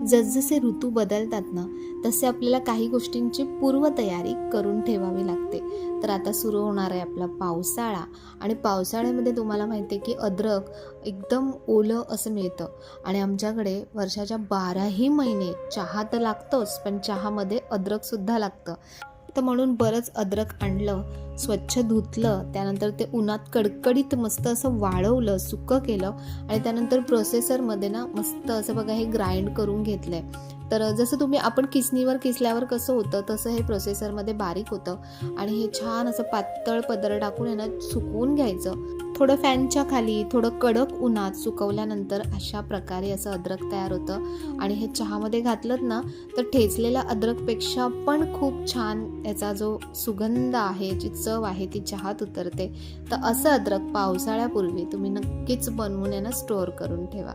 जसजसे ऋतू बदलतात ना, तसे आपल्याला काही गोष्टींची पूर्वतयारी करून ठेवावी लागते. तर आता सुरू होणार आहे आपला पावसाळा आणि पावसाळ्यामध्ये तुम्हाला माहिती आहे की अद्रक एकदम ओलं असं मिळतं आणि आमच्याकडे वर्षाच्या 12ही महिने चहा तर लागतोच, पण चहामध्ये अद्रकसुद्धा लागतं. तर म्हणून बरंच अद्रक आणलं, स्वच्छ धुतलं, त्यानंतर ते उन्हात कडकडीत मस्त असं वाळवलं, सुकं केलं आणि त्यानंतर प्रोसेसरमध्ये ना मस्त असं बघा हे ग्राइंड करून घेतलं आहे. तर जसं आपण किसणीवर किसल्यावर कसं होतं तसं हे प्रोसेसरमध्ये बारीक होतं आणि हे छान असं पातळ पदर टाकून आहे ना सुकवून घ्यायचं. थोडं फॅनच्या खाली, थोडं कडक उन्हात सुकवल्यानंतर अशा प्रकारे असं अद्रक तयार होतं आणि हे चहामध्ये घातलं ना तर ठेचलेल्या अद्रकपेक्षा पण खूप छान याचा जो सुगंध आहे, जी चव आहे ती चहात उतरते. तर असं अद्रक पावसाळ्यापूर्वी तुम्ही नक्कीच बनवून स्टोअर करून ठेवा.